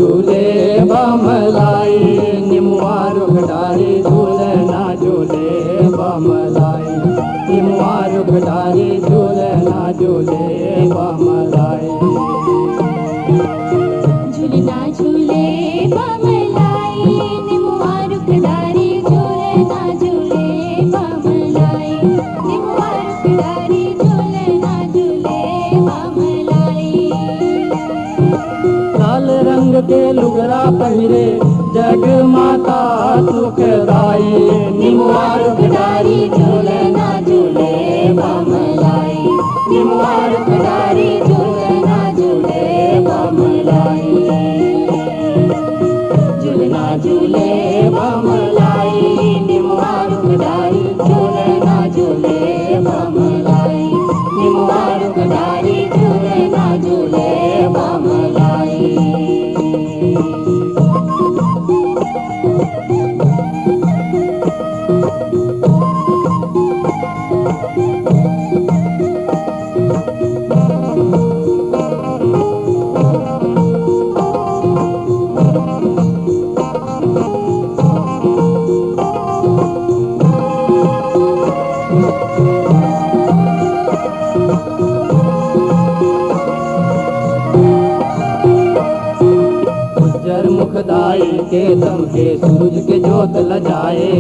झूले बमलाई निमुआ रुख डारी झूलना झूले बमलाई निमुआ रुख डारी झूलना झूले बमलाई झूलना झूले बमलाई निमुआ रुख डारी झूलना झूले बमलाई निमुआ रुख डारी झूलना झूले बमलाई लाल रंग के लुगरा पहिरे जग माता सुखदाई निमुआ रुख डारी झूलना झूले बमलाई निमुआ रुख डारी झूलना झूले बमलाई झूलना झूले बमलाई निमुआ रुख डारी झूलना झूले बमलाई निमुआ रुख डारी झूलना झूले बमलाई उज्जर मुखदाई के दम के सूरज के जोत लजाए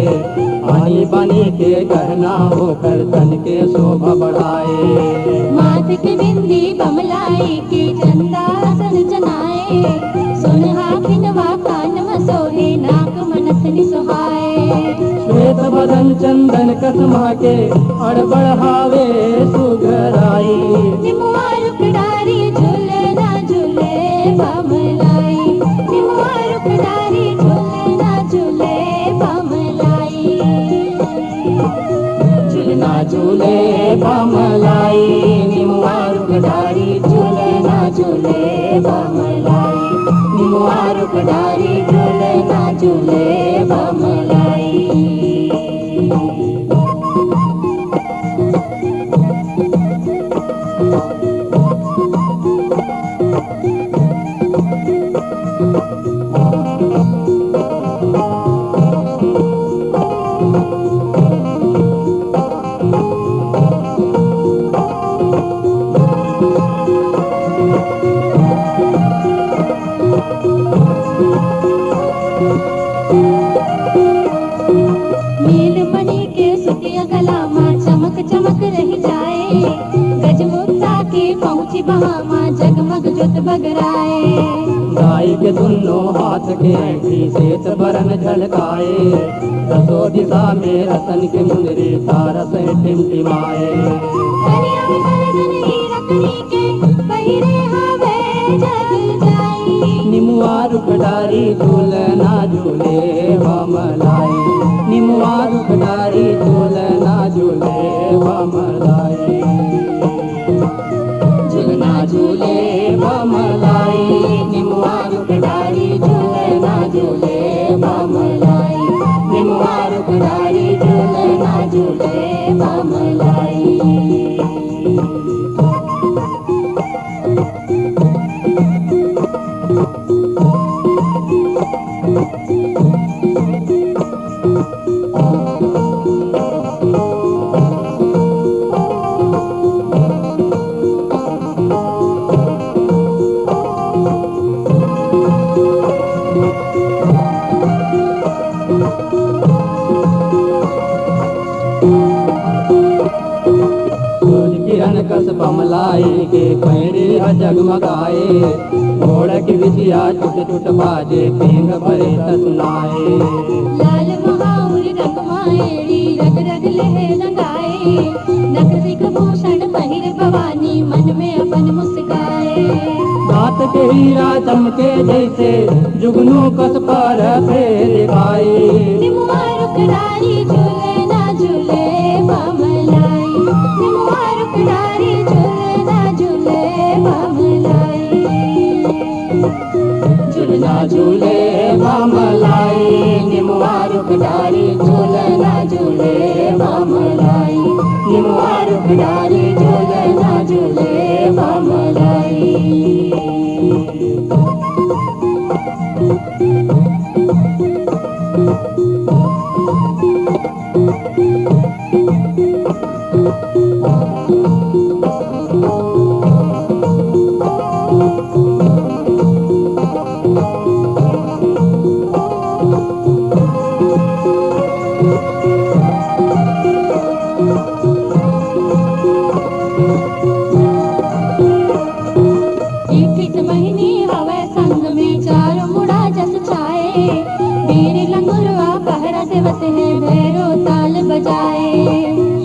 आनी बानी के गहना होकर तन के शोभा बढ़ाए माथ के बिंदी बमलाई के चंदा सन जनाए सोनहा खिनवा कान मसोहे नाक मनथनि सुहाए श्वेत बदन चंदन कसमा के अड़ बढ़ावे सुघराई निमुआ रुख डारी झूलना झूले बमलाई निमुआ रुख डारी झूलना झूले बमलाई झूलना झूले बमलाई निमुआ रुख डारी झूलना झूले बमलाई निमुआ रुख डारी झूलना झूले बमलाई नीलमणि के सुतिया गला माँ चमक चमक रह जाए गजमुक्ता के पहुँची बहामा जगमग जोत बगराए गाय के दोनों हाथ के ऐठी सेत बरन झलकाए दसो दिशा में रतन के मुंदरी तारस टिमटिमाए कलिया में कलगन हीरा कनी के पहिरे हवे जग जाई निमुआ रुख डारी झूलना झूले बमलाई निमुआ रुख डारी झूलना झूले बमलाई झूलना झूले बमलाई निमुआ रुख डारी झूलना झूले बमलाई निमुआ रुख डारी झूलना झूले बमलाई सूरज किरण कस बमलाई के पैरे जगमगाए घोड़ की बिछिया टूट टूट बाजे पेंग भरे सुनाए लाल महाउर रंग माएड़ी रग रग लह लगाए नक सिख भूषण पहिर भवानी मन में अपन मुस्काए दांत के हीरा चमके जैसे जुगनू कस पर फेर गाए निमुआ रुख डारी झूलना झूले बमलाई निमुआ रुख डारी झूलना झूले बमलाई झूलना झूले बमलाई निमुआ रुख डारी झूलना झूले बमलाई निमुआ रुख डारी झूलना झूले बमलाई इठित महीनी हवे संग में चारों मुड़ा जस छाए वीर लंगुरवा पहरा देवत है भैरो ताल बजाए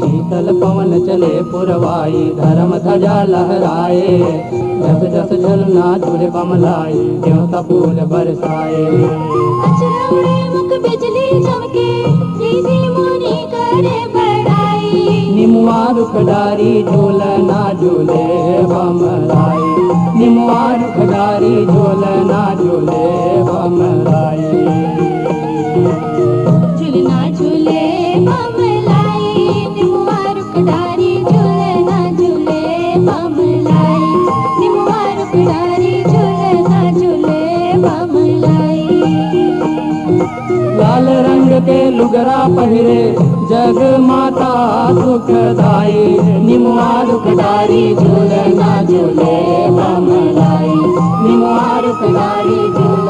शीतल पवन चले पुरवाई धर्म ध्वजा लहराए जस जस झरना झूले बमलाई देवता फूल बरसाए अचरौड़े मुख बिजली चमके दीदी मुनि करे बड़ाई निमुआ रुख डारी झूलना झूले बमलाई निमुआ रुख डारी झूलना झूले बमलाई झूलना झूले बमलाई निमुआ रुख डारी झूलना झूले बमलाई निमुआ रुख डारी झूलना झूले बमलाई लाल रंग के लुगरा पहिरे जग माता सुखदाई निमुआ रुख डारी झूलना झूले बमलाई निमुआ रुख डारी झूलना